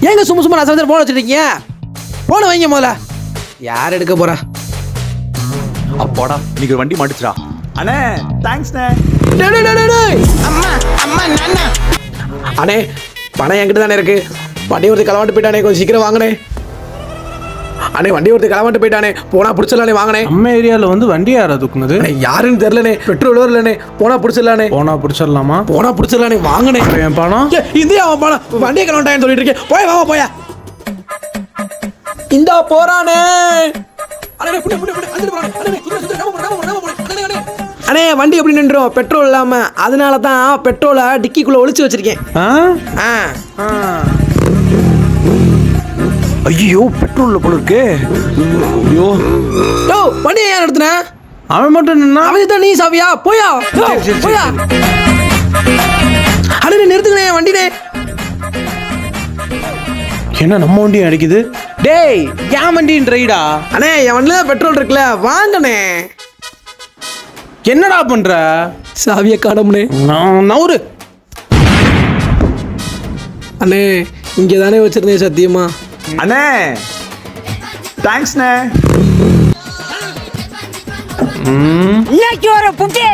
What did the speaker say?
ஏங்க சும்மா சும்மா நான் போன வச்சுருக்கீங்க? போன வைங்க முதல்ல. யார் எடுக்க போறா? அப்பாடா நீங்க வண்டி மாட்டுச்சுடா. அண்ணே தேங்க்ஸ்ண்ணே. அண்ணே பணம் என்கிட்ட தானே இருக்கு. வண்டி ஒருத்தர் கிளம்பிட்டு போயிட்டானே, கொஞ்சம் சீக்கிரம் வாங்கினே. அண்ணே வண்டி ஒருத்தர் கிளம்பிட்டு போயிட்டானே, போனா பிடிச்சிடலானே, வாங்கினே. நம்ம ஏரியாவில் வந்து வண்டி யாரா தூக்குனது? யாருன்னு தெரியலனே, பெட்ரோல் இல்லனே, போனா பிடிச்சிடலானே. போனா பிடிச்சிடலாமா? போனா பிடிச்சிடலானே, வாங்கினே. என் பணம் இந்தியா அவன் பணம் வண்டியை கிளம்பிட்டான்னு சொல்லிட்டு இருக்கேன். போய் வாங்க போயா. இந்தா போறானே. அண்ணே வண்டி எப்படி நின்றோம்? பெட்ரோல் இல்லாம, அதனால தான் பெட்ரோலை டிக்கிக்குள்ள ஒளிச்சு வச்சிருக்கேன். ஐயோ பெட்ரோல்ல போல இருக்கு. ஐயோ யோ வண்டியை ஏன் எடுத்துன? அவன் மட்டும் நின்னா அவன் தான் நீ சாவியா? போயா போயா. அண்ணே நிறுத்துங்கண்ணே வண்டினே. என்ன நம்ம வண்டியும் அடிக்குது? டேய் ஏன் வண்டின்னு ரைடா? அண்ணே என் வண்டியில தான் பெட்ரோல் இருக்குல்ல, வாங்கண்ணே. என்னடா பண்ற? சாவியை காணோம்னே. நவுரு. அண்ணே இங்கே தானே வச்சிருந்தேன் சத்தியமா. அண்ணே தேங்க்ஸ்ண்ணே. இன்னைக்கு ஒரு புட்டி